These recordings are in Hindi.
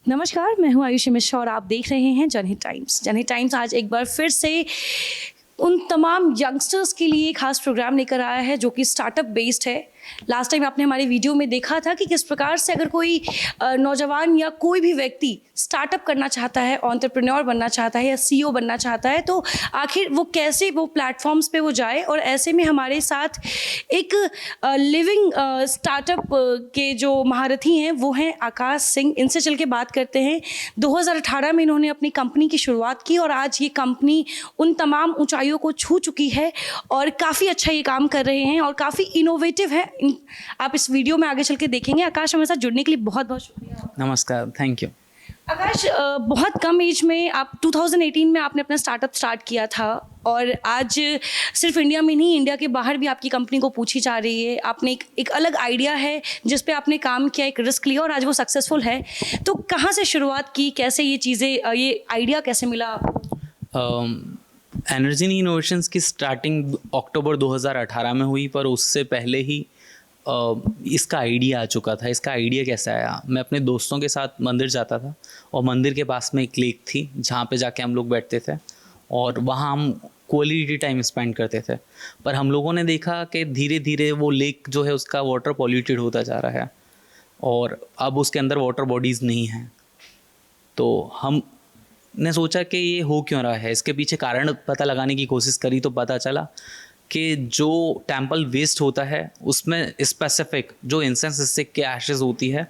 नमस्कार, मैं हूँ आयुषी मिश्रा और आप देख रहे हैं जनहित टाइम्स। जनहित टाइम्स आज एक बार फिर से उन तमाम यंगस्टर्स के लिए खास प्रोग्राम लेकर आया है जो कि स्टार्टअप बेस्ड है। लास्ट टाइम आपने हमारी वीडियो में देखा था कि किस प्रकार से अगर कोई नौजवान या कोई भी व्यक्ति स्टार्टअप करना चाहता है, एंटरप्रेन्योर बनना चाहता है या सीईओ बनना चाहता है, तो आखिर वो कैसे वो प्लेटफॉर्म्स पे वो जाए। और ऐसे में हमारे साथ एक लिविंग स्टार्टअप के जो महारथी हैं वो हैं आकाश सिंह। इनसे चल के बात करते हैं। 2018 में इन्होंने अपनी कंपनी की शुरुआत की और आज ये कंपनी उन तमाम ऊंचाइयों को छू चुकी है और काफ़ी अच्छा ये काम कर रहे हैं और काफ़ी इनोवेटिव है। आप इस वीडियो में आगे चल के देखेंगे। आकाश, हमारे साथ जुड़ने के लिए बहुत बहुत शुक्रिया। नमस्कार, थैंक यू। आकाश, बहुत कम एज में आप 2018 में आपने अपना स्टार्टअप स्टार्ट किया था और आज सिर्फ इंडिया में नहीं, इंडिया के बाहर भी आपकी कंपनी को पूछी जा रही है। आपने एक अलग आइडिया है जिस पे आपने काम किया, एक रिस्क लिया और आज वो सक्सेसफुल है। तो कहाँ से शुरुआत की, कैसे ये चीज़ें, ये आइडिया कैसे मिला आपको? एनर्जी इनोवेशंस की स्टार्टिंग अक्टूबर 2018 में हुई, पर उससे पहले ही इसका आइडिया आ चुका था। इसका आइडिया कैसे आया? मैं अपने दोस्तों के साथ मंदिर जाता था और मंदिर के पास में एक लेक थी जहाँ पे जाके हम लोग बैठते थे और वहाँ हम क्वालिटी टाइम स्पेंड करते थे। पर हम लोगों ने देखा कि धीरे धीरे वो लेक जो है उसका वाटर पॉल्यूटेड होता जा रहा है और अब उसके अंदर वाटर बॉडीज़ नहीं हैं। तो हमने सोचा कि ये हो क्यों रहा है, इसके पीछे कारण पता लगाने की कोशिश करी तो पता चला कि जो टेम्पल वेस्ट होता है उसमें स्पेसिफिक जो इंसेंस स्टिक के एशेस होती है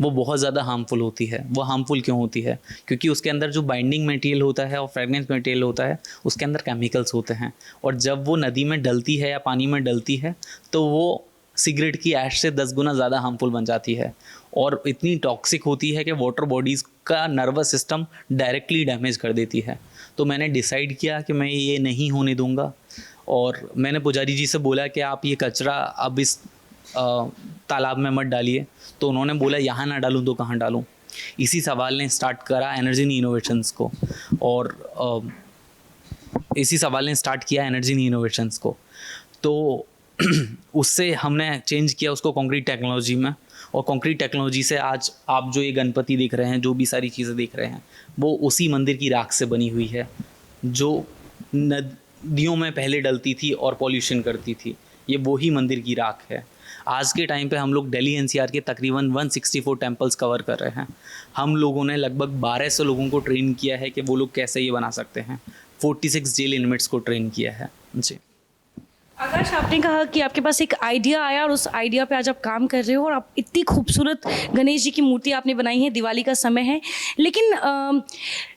वो बहुत ज़्यादा हार्मफुल होती है। वो हार्मफुल क्यों होती है? क्योंकि उसके अंदर जो बाइंडिंग मटेरियल होता है और फ्रेगनेंस मटेरियल होता है उसके अंदर केमिकल्स होते हैं और जब वो नदी में डलती है या पानी में डलती है तो वो सिगरेट की ऐश से 10 गुना ज़्यादा हार्मफुल बन जाती है और इतनी टॉक्सिक होती है कि वाटर बॉडीज़ का नर्वस सिस्टम डायरेक्टली डैमेज कर देती है। तो मैंने डिसाइड किया कि मैं ये नहीं होने दूंगा और मैंने पुजारी जी से बोला कि आप ये कचरा अब इस तालाब में मत डालिए। तो उन्होंने बोला यहाँ ना डालूँ तो कहाँ डालूँ। इसी सवाल ने स्टार्ट करा एनर्जी इनोवेशंस को और इसी सवाल ने स्टार्ट किया एनर्जी इनोवेशंस को। तो उससे हमने चेंज किया उसको कंक्रीट टेक्नोलॉजी में और कंक्रीट टेक्नोलॉजी से आज आप जो ये गणपति देख रहे हैं, जो भी सारी चीज़ें देख रहे हैं, वो उसी मंदिर की राख से बनी हुई है जो नदियों में पहले डलती थी और पॉल्यूशन करती थी। ये वही मंदिर की राख है। आज के टाइम पे हम लोग दिल्ली एनसीआर के तकरीबन 164 टेम्पल्स कवर कर रहे हैं। हम लोगों ने लगभग 1200 लोगों को ट्रेन किया है कि वो लोग कैसे ये बना सकते हैं। 46 जेल इनमेट्स को ट्रेन किया है जी। आकाश, आपने कहा कि आपके पास एक आइडिया आया और उस आइडिया पे आज आप काम कर रहे हो और आप इतनी खूबसूरत गणेश जी की मूर्ति आपने बनाई है। दिवाली का समय है, लेकिन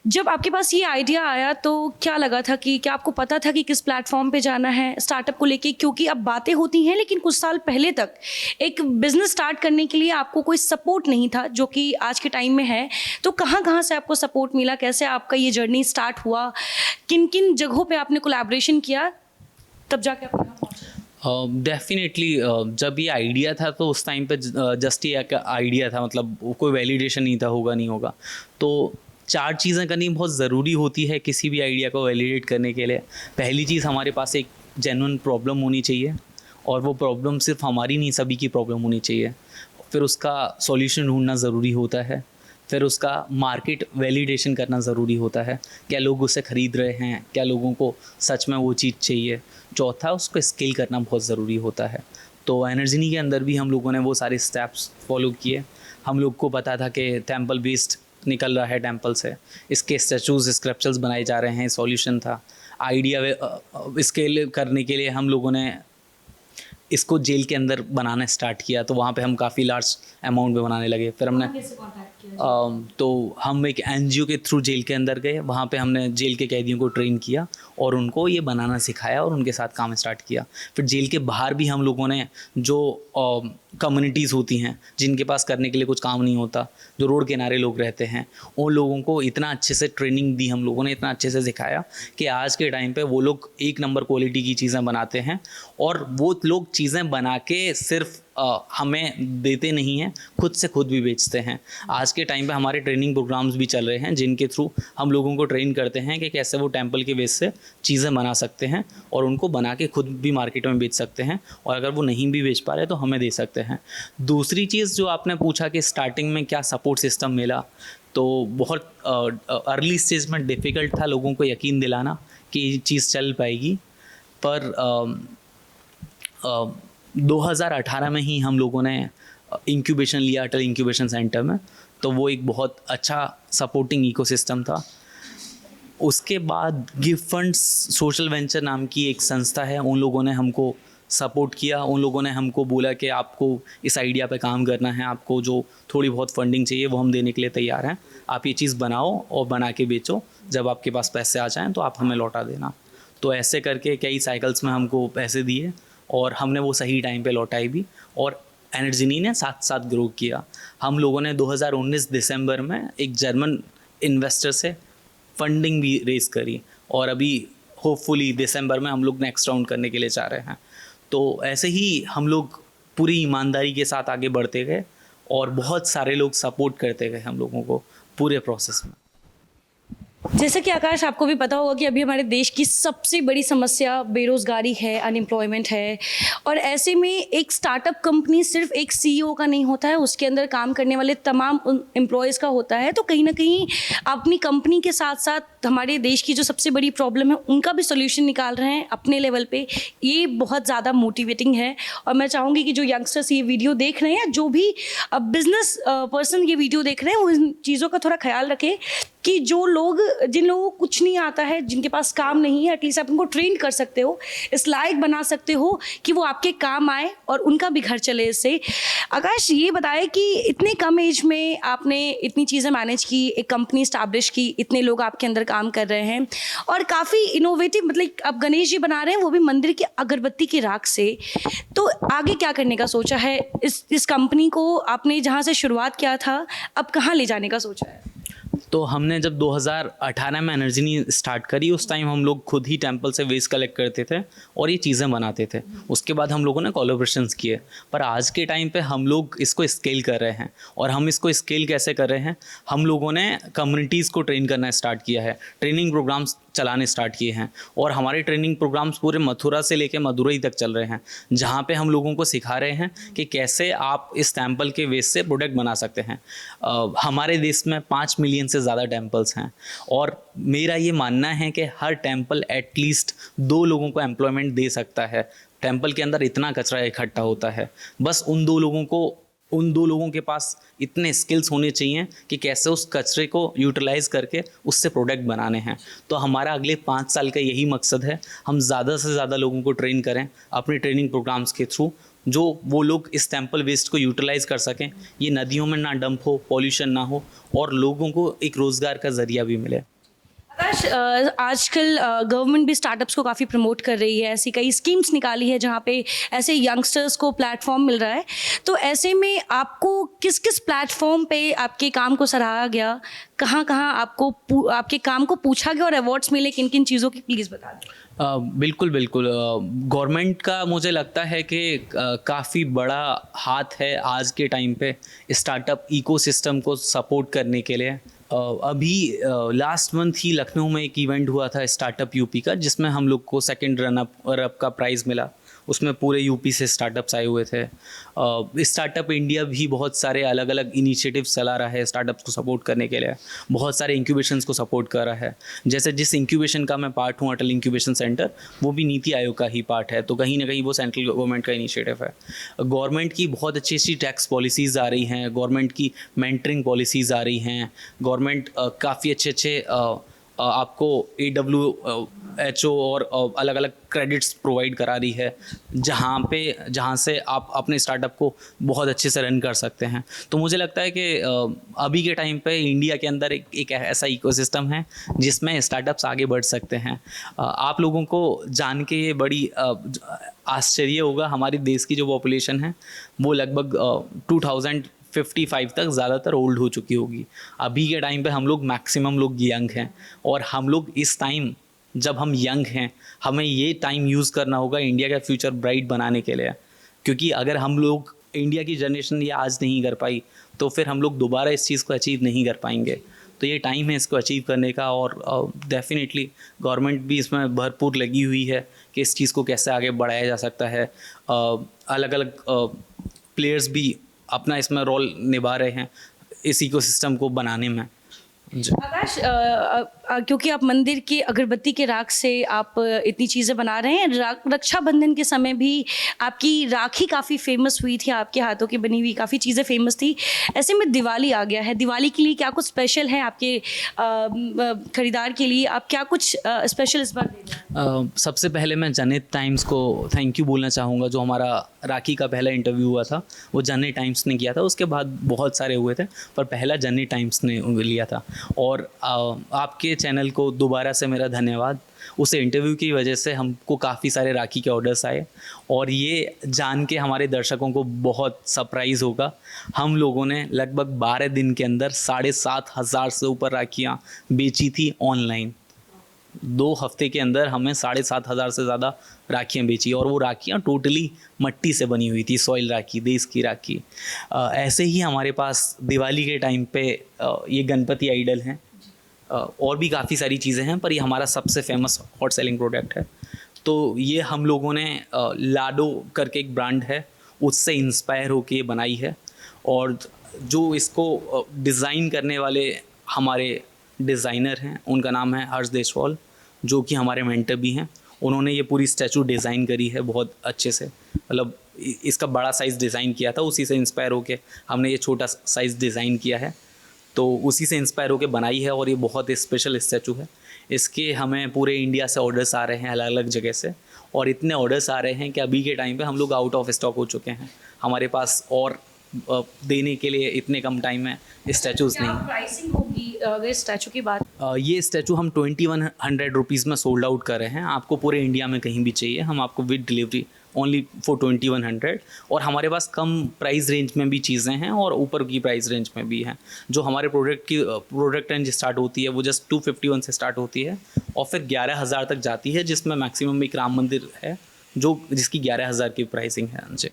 जब आपके पास ये आइडिया आया तो क्या लगा था कि क्या आपको पता था कि किस प्लेटफॉर्म पे जाना है स्टार्टअप को लेके? क्योंकि अब बातें होती हैं लेकिन कुछ साल पहले तक एक बिजनेस स्टार्ट करने के लिए आपको कोई सपोर्ट नहीं था जो कि आज के टाइम में है। तो कहाँ कहाँ से आपको सपोर्ट मिला, कैसे आपका ये जर्नी स्टार्ट हुआ, किन किन जगहों पर आपने कोलैबोरेशन किया, तब जाके आप डेफिनेटली जब ये आइडिया था तो उस टाइम पे जस्ट ये आइडिया था, मतलब कोई वैलिडेशन नहीं था, होगा नहीं होगा। तो 4 चीज़ें करनी बहुत ज़रूरी होती है किसी भी आइडिया को वैलिडेट करने के लिए। पहली चीज़, हमारे पास एक जेन्युइन प्रॉब्लम होनी चाहिए और वो प्रॉब्लम सिर्फ हमारी नहीं, सभी की प्रॉब्लम होनी चाहिए। फिर उसका सॉल्यूशन ढूंढना ज़रूरी होता है। फिर उसका मार्केट वैलिडेशन करना ज़रूरी होता है, क्या लोग उसे ख़रीद रहे हैं, क्या लोगों को सच में वो चीज़ चाहिए। चौथा, उसको स्केल करना बहुत ज़रूरी होता है। तो एनर्जी के अंदर भी हम लोगों ने वो सारे स्टेप्स फॉलो किए। हम लोग को पता था कि टेम्पल वेस्ट निकल रहा है टेम्पल से, इसके स्टैचूज़ स्क्रप्चर्स बनाए जा रहे हैं, सॉल्यूशन था। आइडिया स्केल करने के लिए हम लोगों ने इसको जेल के अंदर बनाना स्टार्ट किया, तो वहाँ पे हम काफ़ी लार्ज अमाउंट में बनाने लगे। फिर हमने तो हम एक एनजीओ के थ्रू जेल के अंदर गए, वहाँ पे हमने जेल के कैदियों को ट्रेन किया और उनको ये बनाना सिखाया और उनके साथ काम स्टार्ट किया। फिर जेल के बाहर भी हम लोगों ने जो कम्युनिटीज़ होती हैं जिनके पास करने के लिए कुछ काम नहीं होता, जो रोड किनारे लोग रहते हैं, उन लोगों को इतना अच्छे से ट्रेनिंग दी हम लोगों ने, इतना अच्छे से सिखाया कि आज के टाइम पे वो लोग 1 नंबर क्वालिटी की चीज़ें बनाते हैं और वो लोग चीज़ें बना के सिर्फ हमें देते नहीं हैं, खुद से खुद भी बेचते हैं। आज के टाइम पे हमारे ट्रेनिंग प्रोग्राम्स भी चल रहे हैं जिनके थ्रू हम लोगों को ट्रेन करते हैं कि कैसे वो टेम्पल के वेस्ट से चीज़ें बना सकते हैं और उनको बना के खुद भी मार्केट में बेच सकते हैं और अगर वो नहीं भी बेच पा रहे तो हमें दे सकते हैं। दूसरी चीज़ जो आपने पूछा कि स्टार्टिंग में क्या सपोर्ट सिस्टम मिला, तो बहुत अर्ली स्टेज में डिफ़िकल्ट था लोगों को यकीन दिलाना कि ये चीज़ चल पाएगी, पर 2018 में ही हम लोगों ने इंक्यूबेशन लिया अटल इंक्यूबेशन सेंटर में, तो वो एक बहुत अच्छा सपोर्टिंग इकोसिस्टम था। उसके बाद गिव फंड्स सोशल वेंचर नाम की एक संस्था है, उन लोगों ने हमको सपोर्ट किया, उन लोगों ने हमको बोला कि आपको इस आइडिया पे काम करना है, आपको जो थोड़ी बहुत फंडिंग चाहिए वो हम देने के लिए तैयार हैं, आप ये चीज़ बनाओ और बना के बेचो, जब आपके पास पैसे आ जाएं तो आप हमें लौटा देना। तो ऐसे करके कई साइकिल्स में हमको पैसे दिए और हमने वो सही टाइम पे लौटाई भी, और एनर्जिनी ने साथ साथ ग्रो किया। हम लोगों ने 2019 दिसंबर में एक जर्मन इन्वेस्टर से फंडिंग भी रेज़ करी, और अभी होपफुली दिसंबर में हम लोग नेक्स्ट राउंड करने के लिए चाह रहे हैं। तो ऐसे ही हम लोग पूरी ईमानदारी के साथ आगे बढ़ते गए और बहुत सारे लोग सपोर्ट करते गए हम लोगों को पूरे प्रोसेस में। जैसे कि आकाश, आपको भी पता होगा कि अभी हमारे देश की सबसे बड़ी समस्या बेरोज़गारी है, अनएम्प्लॉयमेंट है, और ऐसे में एक स्टार्टअप कंपनी सिर्फ एक सीईओ का नहीं होता है, उसके अंदर काम करने वाले तमाम एम्प्लॉयज़ का होता है। तो कहीं ना कहीं अपनी कंपनी के साथ साथ हमारे देश की जो सबसे बड़ी प्रॉब्लम है उनका भी सोल्यूशन निकाल रहे हैं अपने लेवल पे। ये बहुत ज़्यादा मोटिवेटिंग है, और मैं चाहूँगी कि जो यंगस्टर्स ये वीडियो देख रहे हैं, जो भी बिजनेस पर्सन ये वीडियो देख रहे हैं, वो इन चीज़ों का थोड़ा ख्याल रखें कि जो लोग, जिन लोगों को कुछ नहीं आता है, जिनके पास काम नहीं है, एटलीस्ट आप उनको ट्रेन कर सकते हो, इस लायक बना सकते हो कि वो आपके काम आए और उनका भी घर चले इससे। आकाश, ये बताएं कि इतने कम एज में आपने इतनी चीज़ें मैनेज की, एक कंपनी स्टैब्लिश की, इतने लोग आपके अंदर काम कर रहे हैं, और काफ़ी इनोवेटिव, मतलब आप गणेश जी बना रहे हैं, वो भी मंदिर की अगरबत्ती की राख से। तो आगे क्या करने का सोचा है? इस कंपनी को आपने जहाँ से शुरुआत किया था, अब कहाँ ले जाने का सोचा है? तो हमने जब 2018 में एनर्जिनी स्टार्ट करी, उस टाइम हम लोग खुद ही टेम्पल से वेस्ट कलेक्ट करते थे और ये चीज़ें बनाते थे। उसके बाद हम लोगों ने कोलैबोरेशंस किए, पर आज के टाइम पे हम लोग इसको स्केल कर रहे हैं। और हम इसको स्केल कैसे कर रहे हैं? हम लोगों ने कम्युनिटीज़ को ट्रेन करना स्टार्ट किया है, ट्रेनिंग प्रोग्राम्स चलाने स्टार्ट किए हैं, और हमारे ट्रेनिंग प्रोग्राम्स पूरे मथुरा से लेकर मदुरई तक चल रहे हैं, जहाँ पे हम लोगों को सिखा रहे हैं कि कैसे आप इस टेम्पल के वेस्ट से प्रोडक्ट बना सकते हैं। हमारे देश में 5 मिलियन से ज़्यादा टेम्पल्स हैं, और मेरा ये मानना है कि हर टेम्पल एटलीस्ट 2 लोगों को एम्प्लॉयमेंट दे सकता है। टेम्पल के अंदर इतना कचरा इकट्ठा होता है, बस उन दो लोगों के पास इतने स्किल्स होने चाहिए कि कैसे उस कचरे को यूटिलाइज़ करके उससे प्रोडक्ट बनाने हैं। तो हमारा अगले 5 साल का यही मकसद है, हम ज़्यादा से ज़्यादा लोगों को ट्रेन करें अपने ट्रेनिंग प्रोग्राम्स के थ्रू, जो वो लोग इस टेम्पल वेस्ट को यूटिलाइज़ कर सकें, ये नदियों में ना डंप हो, पॉल्यूशन ना हो, और लोगों को एक रोज़गार का ज़रिया भी मिले। आकाश, आजकल गवर्नमेंट भी स्टार्टअप्स को काफ़ी प्रमोट कर रही है, ऐसी कई स्कीम्स निकाली है जहाँ पे ऐसे यंगस्टर्स को प्लेटफॉर्म मिल रहा है। तो ऐसे में आपको किस किस प्लेटफॉर्म पे आपके काम को सराहा गया, कहाँ कहाँ आपके काम को पूछा गया, और अवार्ड्स मिले किन किन चीज़ों की, प्लीज़ बता दें। बिल्कुल बिल्कुल, गवर्नमेंट का मुझे लगता है कि काफ़ी बड़ा हाथ है आज के टाइम पे स्टार्टअप इकोसिस्टम को सपोर्ट करने के लिए। अभी लास्ट मंथ ही लखनऊ में एक इवेंट हुआ था स्टार्टअप यूपी का, जिसमें हम लोग को सेकंड रनअप का प्राइज़ मिला। उसमें पूरे यूपी से स्टार्टअप्स आए हुए थे। स्टार्टअप इंडिया भी बहुत सारे अलग अलग इनिशिएटिव्स चला रहा है स्टार्टअप्स को सपोर्ट करने के लिए, बहुत सारे इंक्यूबेशंस को सपोर्ट कर रहा है। जैसे जिस इंक्यूबेशन का मैं पार्ट हूँ, अटल इंक्यूबेशन सेंटर, वो भी नीति आयोग का ही पार्ट है, तो कहीं ना कहीं वो सेंट्रल गवर्नमेंट का इनिशिएटिव है। गवर्नमेंट की बहुत अच्छी अच्छी टैक्स पॉलिसीज़ आ रही हैं, गवर्नमेंट की मेंटरिंग पॉलिसीज़ आ रही हैं, गवर्नमेंट काफ़ी अच्छे आपको AWHO और अलग अलग क्रेडिट्स प्रोवाइड करा रही है, जहाँ से आप अपने स्टार्टअप को बहुत अच्छे से रन कर सकते हैं। तो मुझे लगता है कि अभी के टाइम पे इंडिया के अंदर एक ऐसा इकोसिस्टम है जिसमें स्टार्टअप्स आगे बढ़ सकते हैं। आप लोगों को जान के ये बड़ी आश्चर्य होगा, हमारे देश की जो पॉपुलेशन है वो लगभग 2055 तक ज़्यादातर ओल्ड हो चुकी होगी। अभी के टाइम पे हम लोग मैक्सिमम लोग यंग हैं, और हम लोग इस टाइम जब हम यंग हैं, हमें ये टाइम यूज़ करना होगा इंडिया का फ्यूचर ब्राइट बनाने के लिए। क्योंकि अगर हम लोग, इंडिया की जनरेशन ये आज नहीं कर पाई, तो फिर हम लोग दोबारा इस चीज़ को अचीव नहीं कर पाएंगे। तो ये टाइम है इसको अचीव करने का, और डेफिनेटली गवर्नमेंट भी इसमें भरपूर लगी हुई है कि इस चीज़ को कैसे आगे बढ़ाया जा सकता है। अलग अलग प्लेयर्स भी अपना इसमें रोल निभा रहे हैं इस इकोसिस्टम को बनाने में। जी। आकाश, क्योंकि आप मंदिर की अगरबत्ती के राख से आप इतनी चीज़ें बना रहे हैं, रक्षाबंधन के समय भी आपकी राखी काफ़ी फेमस हुई थी, आपके हाथों की बनी हुई काफ़ी चीज़ें फेमस थी। ऐसे में दिवाली आ गया है, दिवाली के लिए क्या कुछ स्पेशल है आपके खरीदार के लिए? आप क्या कुछ स्पेशल इस बार दे रहे हैं? सबसे पहले मैं जनहित टाइम्स को थैंक यू बोलना चाहूँगा। जो हमारा राखी का पहला इंटरव्यू हुआ था वो जनहित टाइम्स ने किया था, उसके बाद बहुत सारे हुए थे पर पहला जनहित टाइम्स ने लिया था। और आपके चैनल को दोबारा से मेरा धन्यवाद। उस इंटरव्यू की वजह से हमको काफ़ी सारे राखी के ऑर्डर्स आए और ये जान के हमारे दर्शकों को बहुत सरप्राइज़ होगा, हम लोगों ने लगभग 12 दिन के अंदर 7,500 से ऊपर राखियाँ बेची थी ऑनलाइन। 2 हफ्ते के अंदर हमें 7,500 से ज़्यादा राखियाँ बेची और वो राखियाँ टोटली मट्टी से बनी हुई थी, सॉइल राखी, देश की राखी। ऐसे ही हमारे पास दिवाली के टाइम पे ये गणपति आइडल हैं, और भी काफ़ी सारी चीज़ें हैं पर ये हमारा सबसे फेमस हॉट सेलिंग प्रोडक्ट है। तो ये हम लोगों ने लाडो करके एक ब्रांड है उससे इंस्पायर होके ये बनाई है। और जो इसको डिज़ाइन करने वाले हमारे डिज़ाइनर हैं उनका नाम है हर्ष देशवाल, जो कि हमारे मेंटर भी हैं। उन्होंने ये पूरी स्टैचू डिज़ाइन करी है बहुत अच्छे से, मतलब इसका बड़ा साइज़ डिज़ाइन किया था, उसी से इंस्पायर होके हमने ये छोटा साइज़ डिज़ाइन किया है। तो उसी से इंस्पायर होकर बनाई है और ये बहुत स्पेशल स्टैचू है। इसके हमें पूरे इंडिया से ऑर्डर्स आ रहे हैं, अलग अलग जगह से, और इतने ऑर्डर्स आ रहे हैं कि अभी के टाइम पे हम लोग आउट ऑफ स्टॉक हो चुके हैं। हमारे पास और देने के लिए इतने कम टाइम में स्टैचूज़ नहीं हैं। प्राइसिंग होगी अगर स्टैचू की बात? ये स्टैचू हम 2100 रुपीज़ में सोल्ड आउट कर रहे हैं। आपको पूरे इंडिया में कहीं भी चाहिए हम आपको विद डिलीवरी ओनली फॉर 2100। और हमारे पास कम प्राइस रेंज में भी चीज़ें हैं और ऊपर की प्राइस रेंज में भी हैं। जो हमारे प्रोडक्ट रेंज स्टार्ट होती है वो जस्ट 251 से स्टार्ट होती है और फिर 11,000 तक जाती है, जिसमें मैक्सिमम एक राम मंदिर है जिसकी 11,000 की प्राइसिंग है। जी।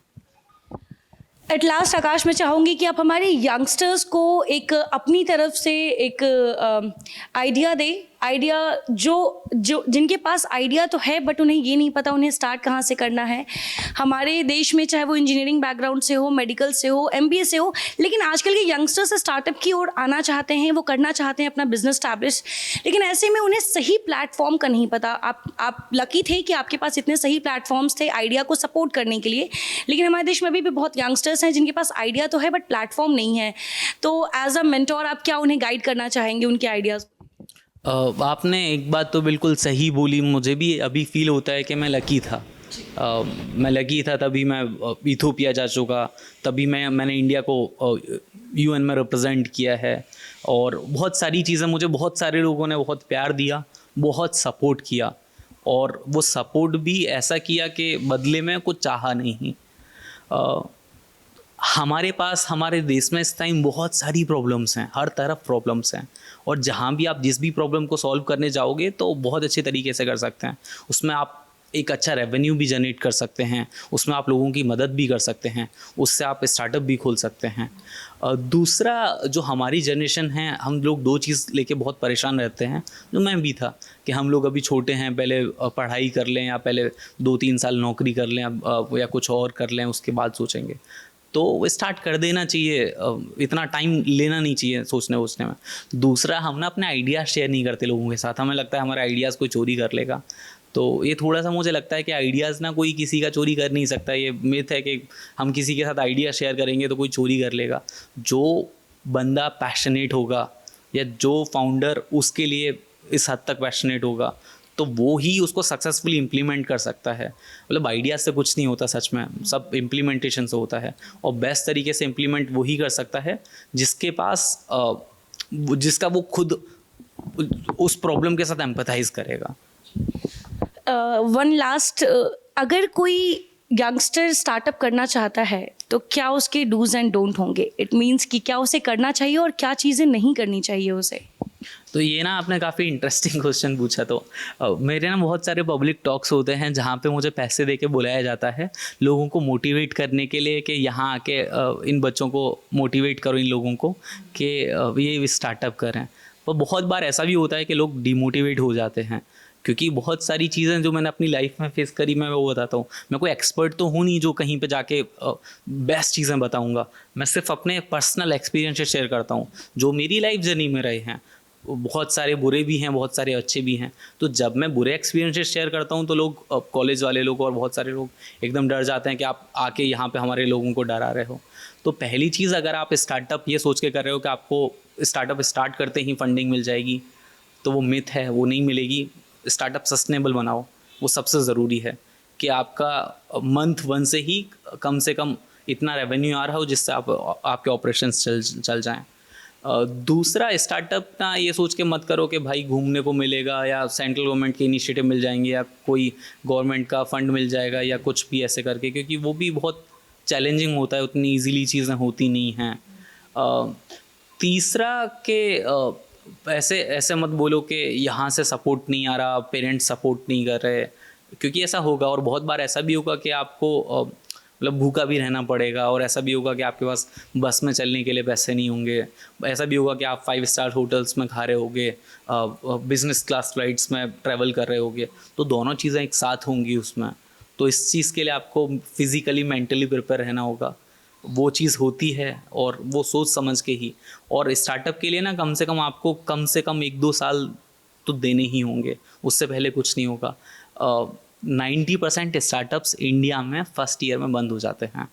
एट लास्ट आकाश, मैं चाहूँगी कि आप हमारे यंगस्टर्स को एक अपनी तरफ से एक आइडिया दे, आइडिया जो जिनके पास आइडिया तो है बट उन्हें ये नहीं पता उन्हें स्टार्ट कहाँ से करना है। हमारे देश में चाहे वो इंजीनियरिंग बैकग्राउंड से हो, मेडिकल से हो, MBA से हो, लेकिन आजकल के यंगस्टर्स स्टार्टअप की ओर आना चाहते हैं, वो करना चाहते हैं अपना बिजनेस स्टैब्लिश, लेकिन ऐसे में उन्हें सही प्लेटफॉर्म का नहीं पता। आप लकी थे कि आपके पास इतने सही प्लेटफॉर्म्स थे आइडिया को सपोर्ट करने के लिए, लेकिन हमारे देश में अभी भी बहुत यंगस्टर्स हैं जिनके पास आइडिया तो है बट प्लेटफॉर्म नहीं है। तो एज अ मेंटोर आप क्या उन्हें गाइड करना चाहेंगे उनके आइडियाज़? आपने एक बात तो बिल्कुल सही बोली। मुझे भी अभी फील होता है कि मैं लकी था। मैं लकी था तभी मैं इथोपिया जा चुका, तभी मैंने इंडिया को UN में रिप्रेजेंट किया है, और बहुत सारी चीज़ें मुझे बहुत सारे लोगों ने बहुत प्यार दिया, बहुत सपोर्ट किया, और वो सपोर्ट भी ऐसा किया कि बदले में कुछ चाहा नहीं। हमारे पास हमारे देश में इस टाइम बहुत सारी प्रॉब्लम्स हैं, हर तरफ प्रॉब्लम्स हैं, और जहाँ भी आप जिस भी प्रॉब्लम को सॉल्व करने जाओगे तो बहुत अच्छे तरीके से कर सकते हैं। उसमें आप एक अच्छा रेवेन्यू भी जनरेट कर सकते हैं, उसमें आप लोगों की मदद भी कर सकते हैं, उससे आप स्टार्टअप भी खोल सकते हैं। दूसरा, जो हमारी जनरेशन है, हम लोग 2 चीज़ लेके बहुत परेशान रहते हैं, जो मैं भी था, कि हम लोग अभी छोटे हैं, पहले पढ़ाई कर लें या पहले 2-3 साल नौकरी कर लें या कुछ और कर लें, उसके बाद सोचेंगे। तो स्टार्ट कर देना चाहिए, इतना टाइम लेना नहीं चाहिए सोचने में। दूसरा, हम ना अपने आइडियाज़ शेयर नहीं करते लोगों के साथ। हमें लगता है हमारे आइडियाज़ कोई चोरी कर लेगा, तो ये थोड़ा सा मुझे लगता है कि आइडियाज़ ना कोई किसी का चोरी कर नहीं सकता। ये मिथ है कि हम किसी के साथ आइडिया शेयर करेंगे तो कोई चोरी कर लेगा। जो बंदा पैशनेट होगा या जो फाउंडर उसके लिए इस हद तक पैशनेट होगा तो वो ही उसको सक्सेसफुली इम्प्लीमेंट कर सकता है। मतलब आइडिया से कुछ नहीं होता, सच में सब इम्प्लीमेंटेशन से होता है, और बेस्ट तरीके से इम्प्लीमेंट वही कर सकता है जिसके पास जिसका वो खुद उस प्रॉब्लम के साथ एम्पैथाइज करेगा। वन लास्ट, अगर कोई यंगस्टर स्टार्टअप करना चाहता है तो क्या उसके डूज एंड डोंट होंगे? इट मीन्स कि क्या उसे करना चाहिए और क्या चीज़ें नहीं करनी चाहिए उसे? तो ये ना आपने काफ़ी इंटरेस्टिंग क्वेश्चन पूछा। तो मेरे ना बहुत सारे पब्लिक टॉक्स होते हैं जहाँ पे मुझे पैसे दे के बुलाया जाता है लोगों को मोटिवेट करने के लिए कि यहाँ आके इन बच्चों को मोटिवेट करो, इन लोगों को कि ये स्टार्टअप करें। पर बहुत बार ऐसा भी होता है कि लोग डिमोटिवेट हो जाते हैं, क्योंकि बहुत सारी चीज़ें जो मैंने अपनी लाइफ में फेस करी मैं वो बताता हूँ। मैं कोई एक्सपर्ट तो हूँ नहीं जो कहीं पे जाके बेस्ट चीज़ें बताऊँगा। मैं सिर्फ अपने पर्सनल एक्सपीरियंसेस शेयर करता हूँ जो मेरी लाइफ जर्नी में रहे हैं। बहुत सारे बुरे भी हैं, बहुत सारे अच्छे भी हैं। तो जब मैं बुरे एक्सपीरियंसेस शेयर करता हूँ तो लोग, कॉलेज वाले लोग और बहुत सारे लोग एकदम डर जाते हैं कि आप आके यहाँ पे हमारे लोगों को डरा रहे हो। तो पहली चीज़, अगर आप स्टार्टअप ये सोच के कर रहे हो कि आपको स्टार्टअप स्टार्ट करते ही फंडिंग मिल जाएगी, तो वो मिथ है, वो नहीं मिलेगी। स्टार्टअप सस्टेनेबल बनाओ, वो सबसे ज़रूरी है कि आपका मंथ 1 से ही कम से कम इतना रेवेन्यू आ रहा हो जिससे आपके ऑपरेशंस चल जाएं। दूसरा, स्टार्टअप ना ये सोच के मत करो कि भाई घूमने को मिलेगा या सेंट्रल गवर्नमेंट के इनिशिएटिव मिल जाएंगे या कोई गवर्नमेंट का फंड मिल जाएगा या कुछ भी ऐसे करके, क्योंकि वो भी बहुत चैलेंजिंग होता है, उतनी इजीली चीज़ें होती नहीं हैं। तीसरा कि ऐसे मत बोलो कि यहाँ से सपोर्ट नहीं आ रहा, पेरेंट्स सपोर्ट नहीं कर रहे, क्योंकि ऐसा होगा और बहुत बार ऐसा भी होगा कि आपको मतलब भूखा भी रहना पड़ेगा, और ऐसा भी होगा कि आपके पास बस में चलने के लिए पैसे नहीं होंगे, ऐसा भी होगा कि आप 5 स्टार होटल्स में खा रहे होगे, बिजनेस क्लास फ्लाइट्स में ट्रैवल कर रहे होगे, तो दोनों चीज़ें एक साथ होंगी उसमें। तो इस चीज़ के लिए आपको फिज़िकली मेंटली प्रिपेयर रहना होगा, वो चीज़ होती है, और वो सोच समझ के ही। और स्टार्टअप के लिए ना कम से कम आपको कम से कम 1-2 साल तो देने ही होंगे, उससे पहले कुछ नहीं होगा। 90% स्टार्टअप्स इंडिया में फर्स्ट ईयर में बंद हो जाते हैं,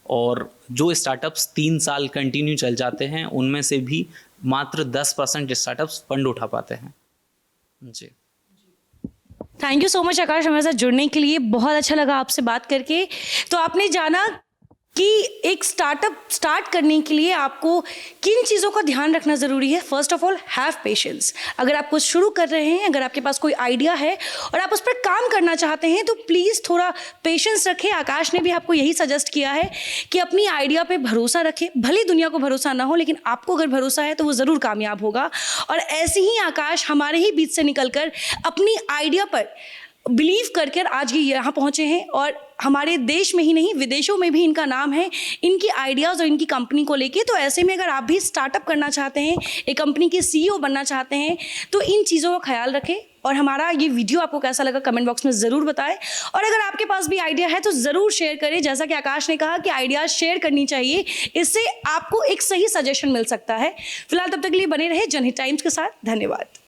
और जो स्टार्टअप्स 3 साल कंटिन्यू चल जाते हैं उनमें से भी मात्र 10% स्टार्टअप्स फंड उठा पाते हैं। जी, थैंक यू सो मच आकाश, हमारे साथ जुड़ने के लिए। बहुत अच्छा लगा आपसे बात करके। तो आपने जाना कि एक स्टार्टअप स्टार्ट करने के लिए आपको किन चीज़ों का ध्यान रखना ज़रूरी है। First of all, have patience. अगर आप कुछ शुरू कर रहे हैं, अगर आपके पास कोई आइडिया है और आप उस पर काम करना चाहते हैं, तो प्लीज़ थोड़ा पेशेंस रखें। आकाश ने भी आपको यही सजेस्ट किया है कि अपनी आइडिया पे भरोसा रखें। भले दुनिया को भरोसा ना हो, लेकिन आपको अगर भरोसा है तो वो ज़रूर कामयाब होगा। और ऐसे ही आकाश हमारे ही बीच से निकलकर अपनी आइडिया पर बिलीव करके आज ये यहाँ पहुँचे हैं, और हमारे देश में ही नहीं विदेशों में भी इनका नाम है इनकी आइडियाज़ और इनकी कंपनी को लेके। तो ऐसे में अगर आप भी स्टार्टअप करना चाहते हैं, एक कंपनी के CEO बनना चाहते हैं, तो इन चीज़ों का ख्याल रखें। और हमारा ये वीडियो आपको कैसा लगा कमेंट बॉक्स में ज़रूर बताएं, और अगर आपके पास भी आइडिया है तो ज़रूर शेयर करें। जैसा कि आकाश ने कहा कि आइडियाज़ शेयर करनी चाहिए, इससे आपको एक सही सजेशन मिल सकता है। फिलहाल तब तक के लिए बने रहे जनहित टाइम्स के साथ। धन्यवाद।